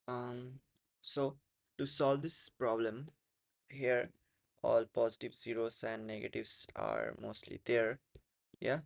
Um, so to solve this problem here, all positive zeros and negatives are mostly there. Yeah.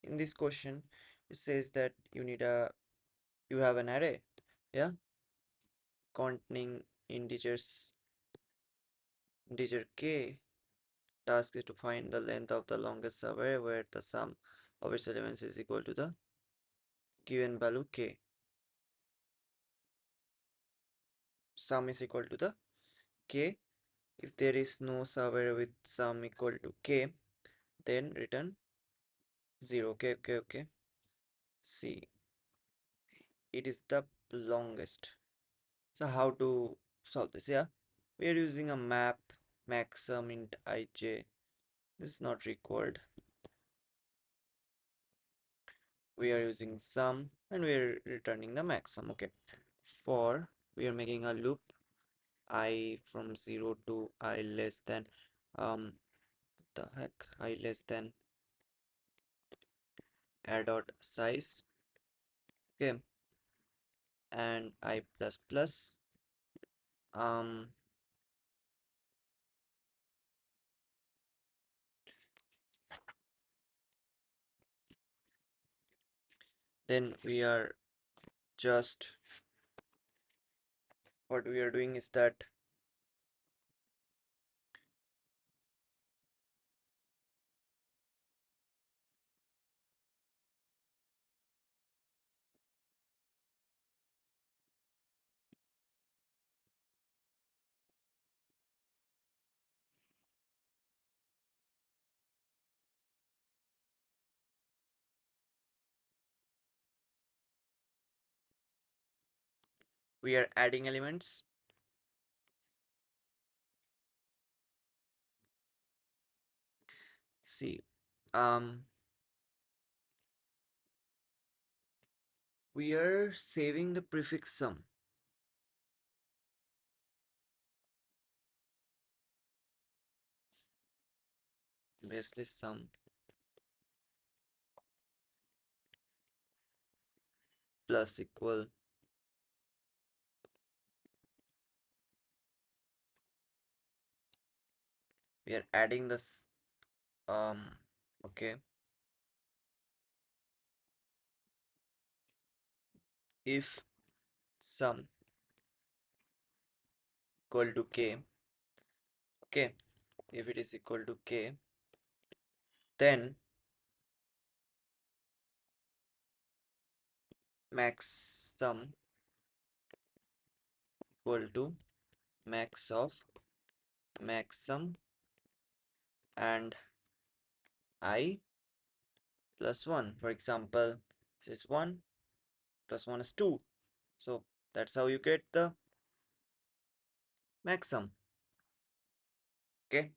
In this question, it says that you have an array. Yeah, containing integer k. Task is to find the length of the longest array where the sum of its elements is equal to the given value k. Sum is equal to the k. If there is no subarray with sum equal to k, then return 0. Okay, okay, okay. See, it is the longest. So how to solve this? Yeah, we are using a map maxsum int ij. This is not required. We are using sum and we are returning the maxsum. Okay, for we are making a loop I from 0 to I less than the heck I less than a dot size. Okay, and I plus plus um then we are just what we are doing is that we are adding elements. See, um we are saving the prefix sum. Baseless sum plus equal we are adding this okay, if sum equal to k. Okay, if it is equal to k, then max sum equal to max of max sum and I plus 1. For example, this is 1 plus 1 is 2. So that's how you get the max sum. Okay.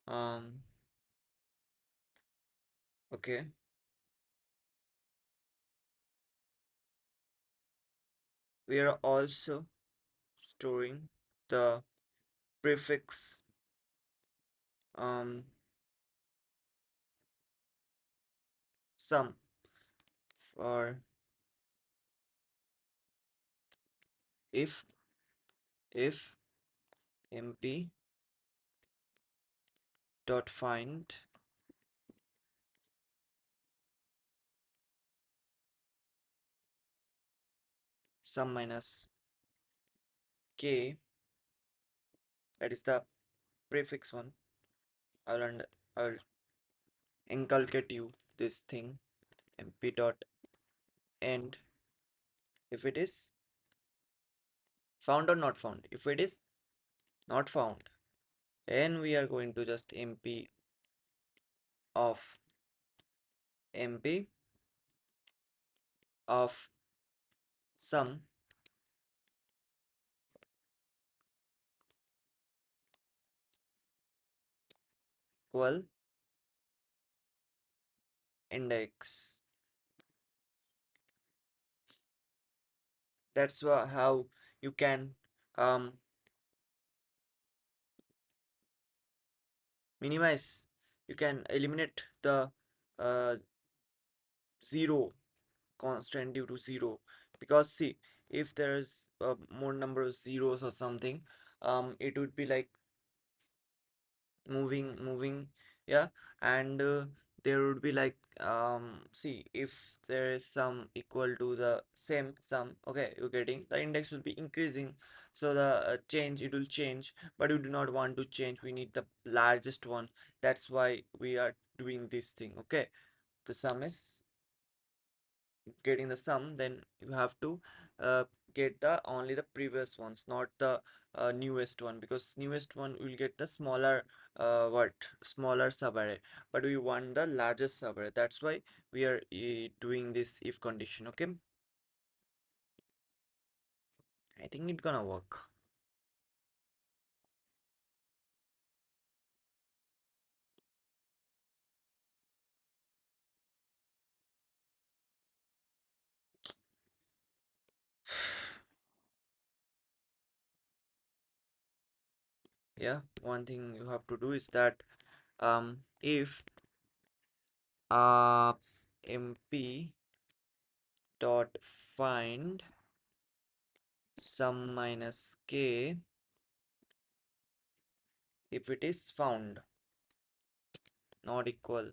Um okay. We are also storing the prefix um sum for if mp dot find sum minus k, that is the prefix one. I'll inculcate you this thing mp dot end if it is found or not found. If it is not found, then we are going to just mp of mp of sum equal index. That's how you can um minimize, you can eliminate the uh, 0 constant due to 0, because see, if there's more number of zeros or something, it would be like moving, yeah. And there would be like, see, if there is sum equal to the same sum, okay, you're getting, the index will be increasing, so the change, it will change, but we do not want to change, we need the largest one. That's why we are doing this thing, okay. The sum is getting the sum, then you have to uh, get the only the previous ones, not the newest one, because newest one will get the smaller what smaller subarray, but we want the largest subarray. That's why we are doing this if condition, okay. I think it's gonna work. Yeah, one thing you have to do is that if uh mp dot find sum minus k, if it is found, not equal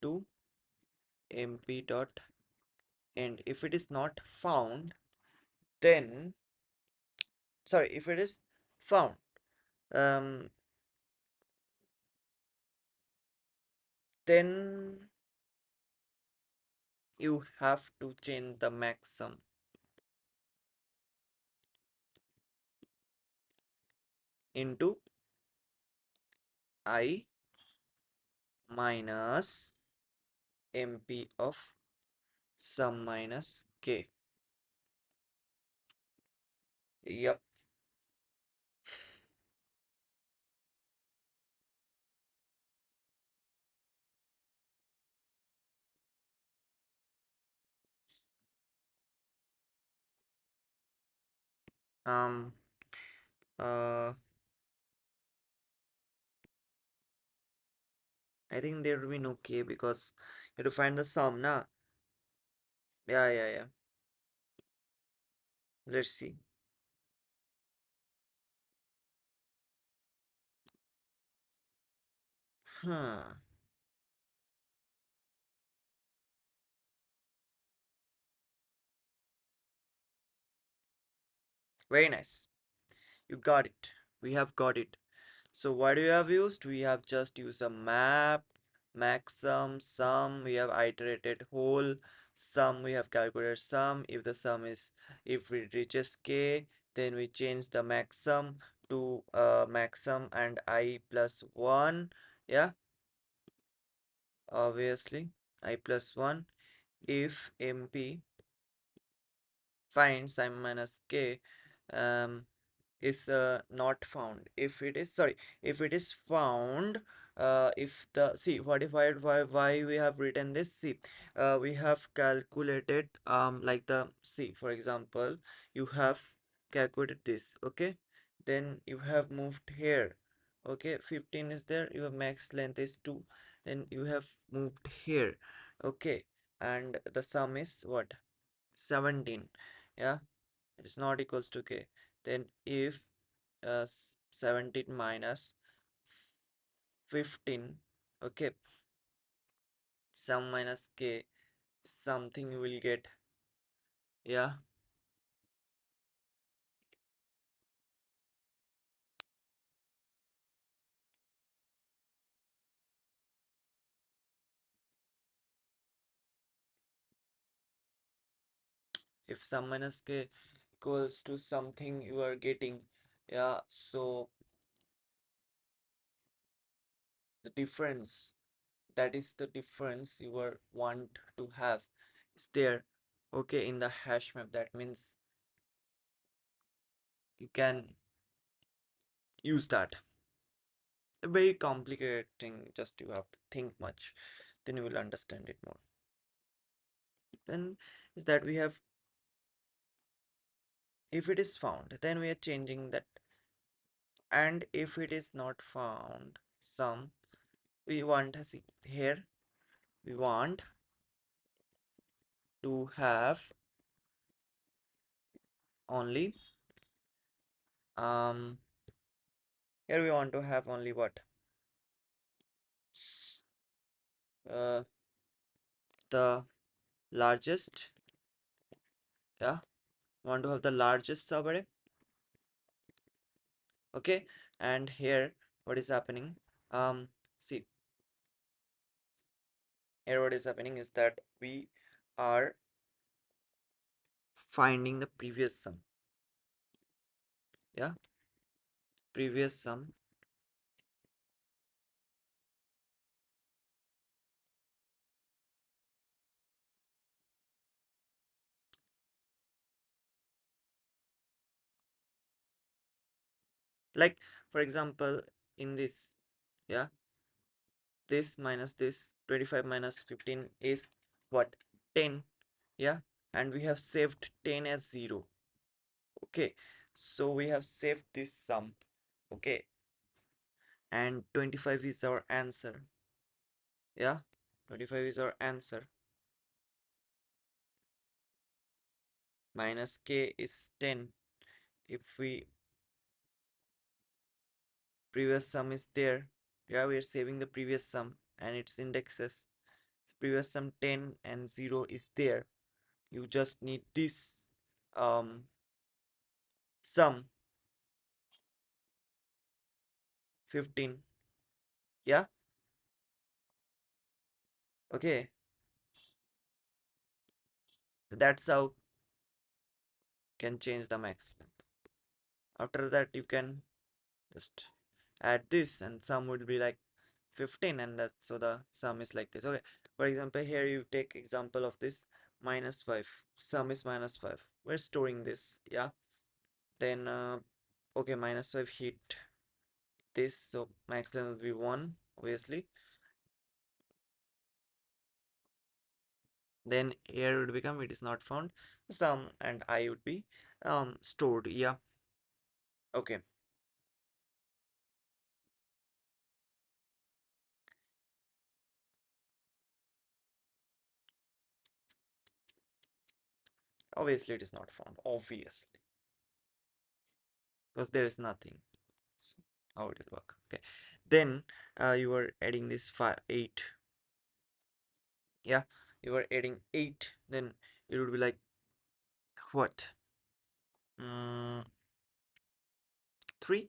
to mp dot end. If it is not found, then, sorry, if it is found, um then you have to change the maximum into I minus mp of sum minus k. Yep. um uh I think there will be no k, because you have to find the sum, na. Yeah. Let's see. Huh. Very nice. You got it. We have got it. So what do we have used? We have just used a map, maxsum, sum. We have iterated whole sum. We have calculated sum. If the sum is, if it reaches k, then we change the maxsum to maxsum and I plus 1. Yeah, obviously I plus 1. If mp finds I minus k, um, is not found. If it is, sorry, if it is found, if the, see, what if I, why we have written this, see, we have calculated like the, see, for example, you have calculated this, okay, then you have moved here, okay, 15 is there, your max length is 2, then you have moved here, okay, and the sum is what, 17, yeah, it is not equals to k. Then if 17 minus 15, okay, sum minus k, something you will get, yeah. If sum minus k equals to something you are getting, yeah, so the difference, that is the difference you are want to have, is there, okay, in the hash map. That means you can use that. A very complicated thing, just you have to think much, then you will understand it more. Then is that we have, if it is found, then we are changing that, and if it is not found, some, we want, see here, we want to have only um here we want to have only what uh the largest, yeah, want to have the largest subarray. Okay, and here what is happening, see, here what is happening is that we are finding the previous sum, yeah, previous sum, like for example in this, yeah, this minus this 25 minus 15 is what, 10, yeah, and we have saved 10 as 0. Okay, so we have saved this sum. Okay, and 25 is our answer, yeah, 25 is our answer. Minus k is 10. If we previous sum is there, yeah, we are saving the previous sum and its indexes. Previous sum 10 and 0 is there. You just need this sum 15, yeah. Okay, that's how can change the max length. After that you can just add this and sum would be like 15, and that's so the sum is like this. Okay, for example here you take example of this minus 5, sum is minus 5, we're storing this, yeah. Then okay, minus 5 hit this, so max length will be 1 obviously. Then here would become it is not found, sum and I would be stored, yeah. Okay, obviously it is not found, obviously, because there is nothing. So how it will work? Okay, then you are adding this 5 8, yeah, you are adding 8, then it would be like what, 3.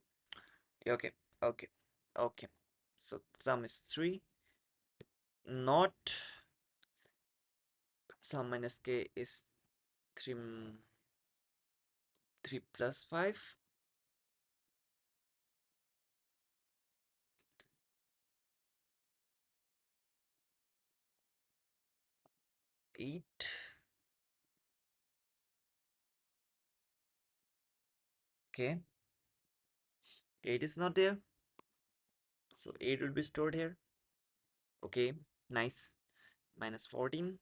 Okay, okay, okay, so sum is 3, not sum minus k is 3, 3 plus 5, 8. Okay, 8 is not there, so 8 will be stored here. Okay, nice. Minus 14,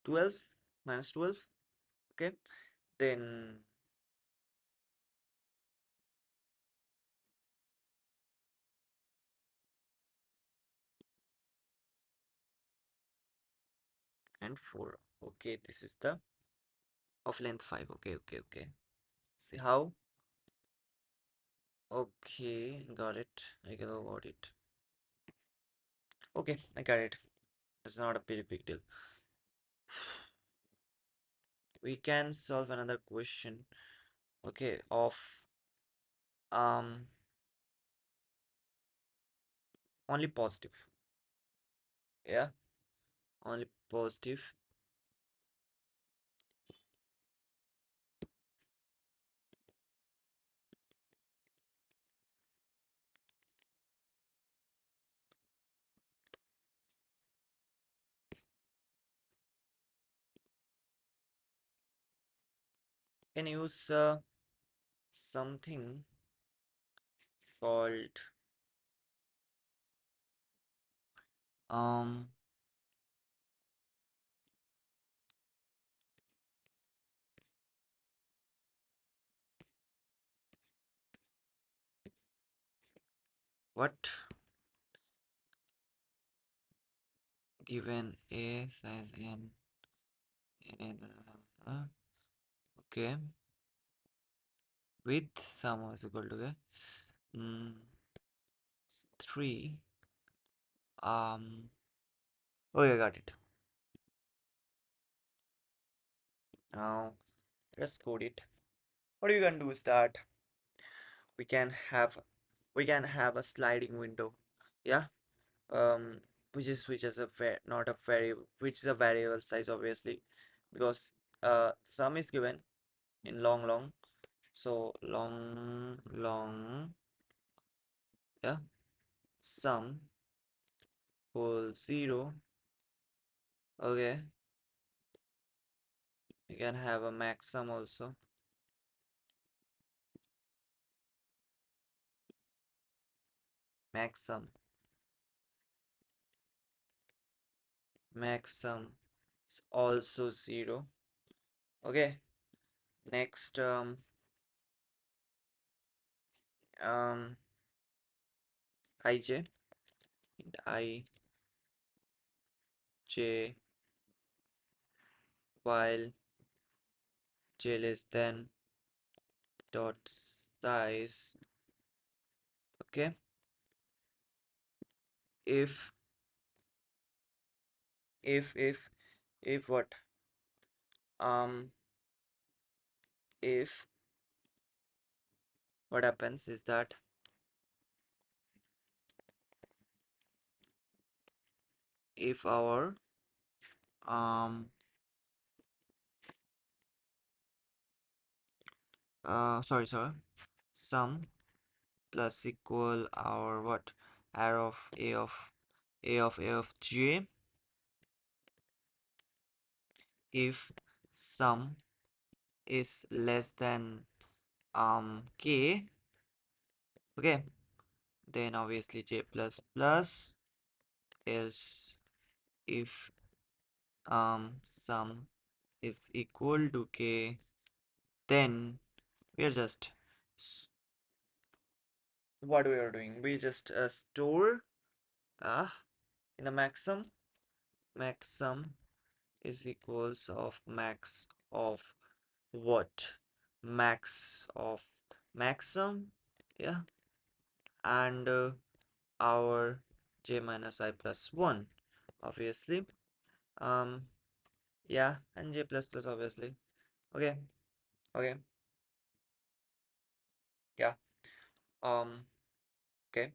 12, minus 12. Okay, then and 4. Okay, this is the of length 5. Okay, okay, okay. See how? Okay, got it. I got it. Okay, I got it. It's not a very big deal. We can solve another question. Okay, of um only positive. Yeah, only positive. Can use something called um what, given a size n uh, okay, with sum is equal to okay, mm, 3 okay, got it. Now let's code it. What you can do is that we can have we can have a sliding window, yeah, um which is a not a variable, which is a variable size obviously, because sum is given in long, so long, yeah, sum equals 0. Okay, you can have a max sum also. Max sum is also 0. Okay, next um ij and ij while j less than dot size. Okay, if if what um if what happens is that if our sorry, sum plus equal our what arrow of a of j, if sum is less than k, okay, then obviously j plus plus, else if sum is equal to k, then we are just what we are doing, we just store uh in the maxsum is equals of max of what, max of maxsum, yeah, and our j minus I plus 1 obviously, um yeah, and j plus plus obviously. Okay, okay, yeah, um okay,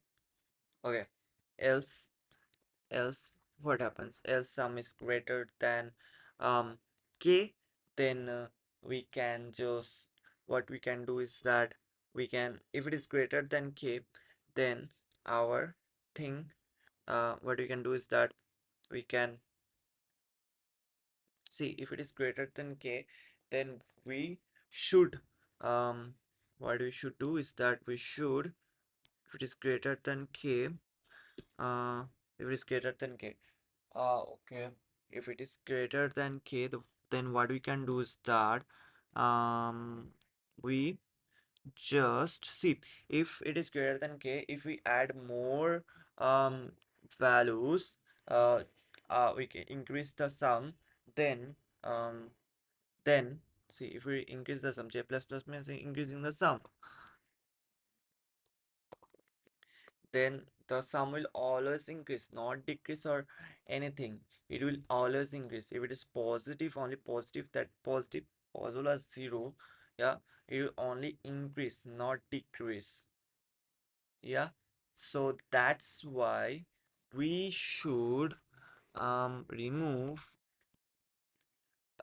okay, else else what happens, else sum is greater than k, then we can just what we can do is that we can, if it is greater than k, then our thing, what we can do is that we can see, if it is greater than k, then we should what we should do is that we should, if it is greater than k, uh if it is greater than k, okay, if it is greater than k, then what we can do is that we just see, if it is greater than k, if we add more values, uh, we can increase the sum, then um then see, if we increase the sum, j plus plus means increasing the sum, then the sum will always increase, not decrease or anything. It will always increase. If it is positive, only positive, that positive as well as 0, yeah, it will only increase, not decrease. Yeah, so that's why we should remove,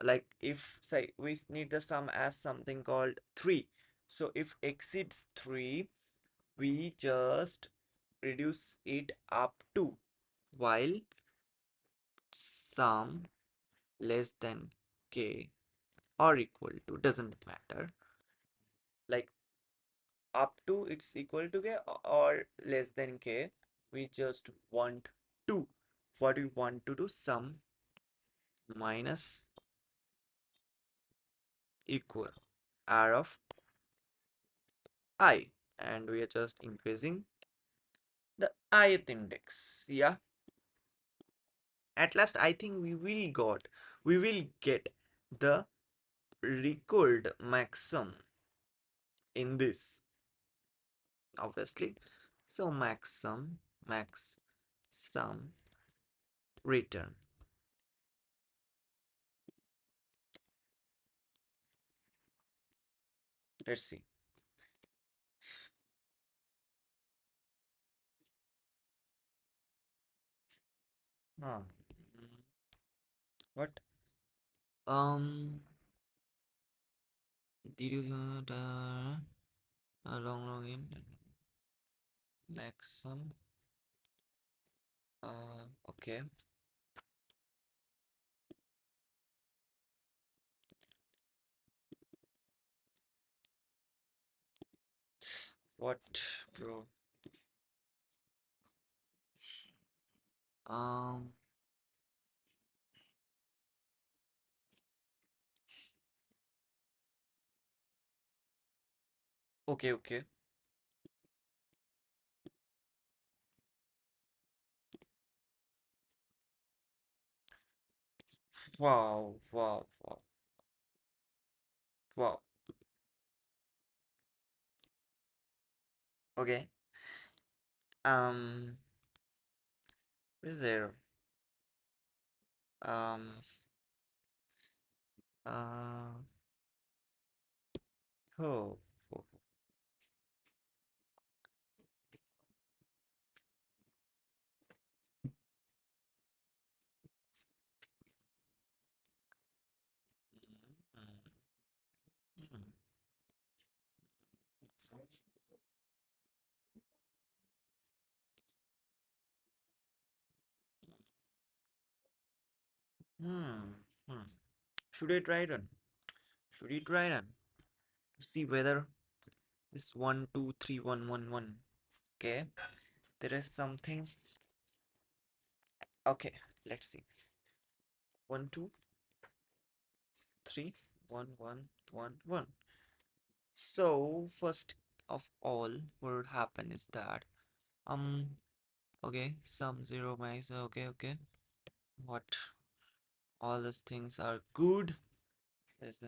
like if say we need the sum as something called 3, so if exceeds 3, we just reduce it up to, while sum less than k or equal to, doesn't matter, like up to it's equal to k or less than k, we just want to, what we want to do, sum minus equal r of I, and we are just increasing the ith index. Yeah, at last I think we will get the recalled maxim in this, obviously. So max sum return. Let's see. Huh. What? Did you long in maximum? Okay. What, bro? Um. Okay. Okay. Wow. Wow. Wow. Wow. Okay. Um. What is there? Um. Uh. Oh. Oh. Hmm. Hmm. Should I try run? Should we try run to see whether this 1 2 3 1 1 1? Okay. There is something. Okay. Let's see. 1 2 3 1 1 1. So first of all, what would happen is that okay, sum zero max. Okay, okay. What? All these things are good. This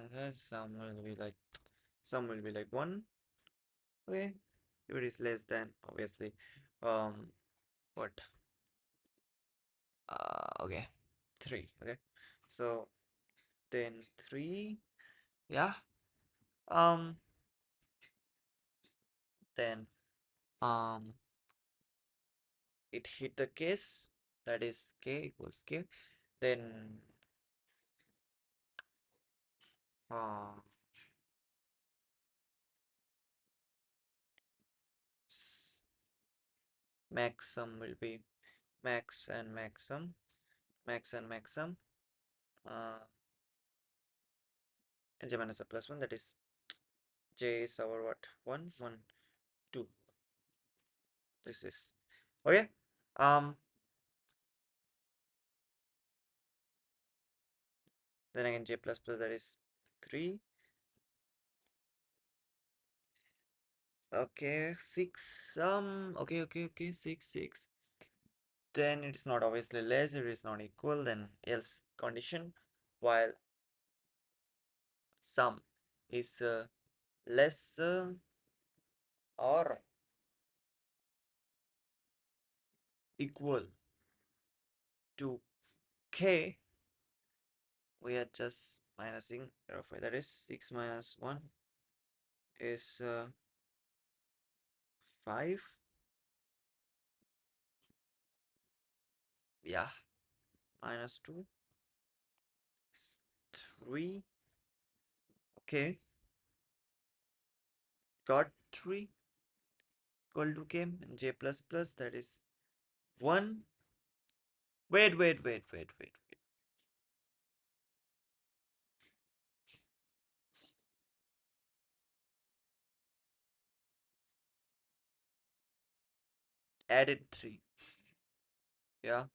some will be like one. Okay, if it is less than obviously, what? Okay, three. Okay, so then three. Yeah. Um. Then it hit the case, that is k equals k. Then uh, maxim will be max and maxim uh, and j minus a plus 1, that is j is our what, 1 1 2. This is okay. um then again j plus plus, that is 3. Okay, 6. Okay, okay, okay, 6 6. Then it is not obviously less, it is not equal, then else condition, while sum is less or equal to k, we are just minusing verify, that is 6 minus 1 is 5. Yeah, minus 2 is 3. Okay, got 3 equal to k, and j plus plus, that is 1. Wait. Added 3. Yeah,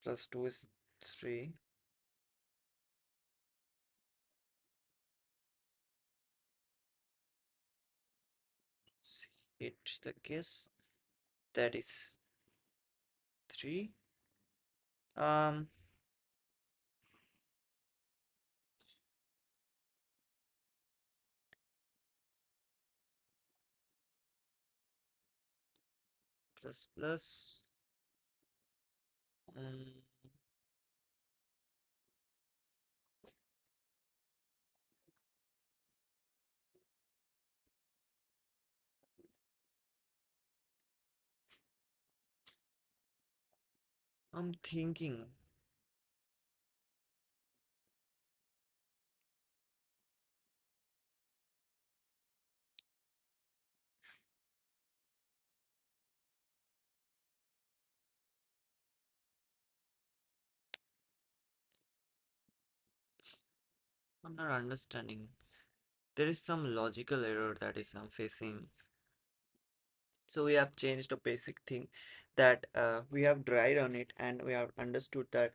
plus 2 is 3. Hit the case. that is 3. um plus plus. um, I'm thinking. I'm not understanding. There is some logical error that is I'm facing. So we have changed a basic thing that we have tried on it, and we have understood that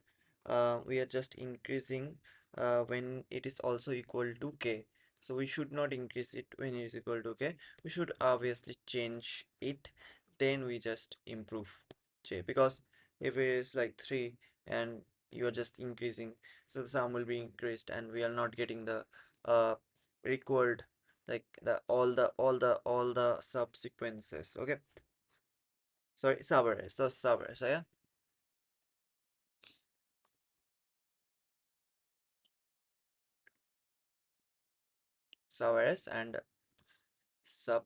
we are just increasing when it is also equal to k. So we should not increase it when it is equal to k. We should obviously change it, then we just improve j, because if it is like 3 and you are just increasing, so the sum will be increased and we are not getting the required, like the all the subsequences. Okay, sorry, Subarray. So Subarray. So yeah, Subarrays and subarrays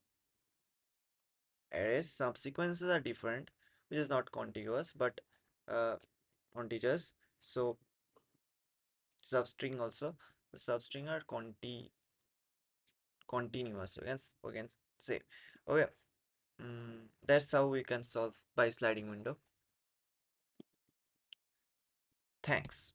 subsequences are different, which is not contiguous but uh contiguous. So substring also, substring are continuous. We can say. Okay. That's how we can solve by sliding window. Thanks.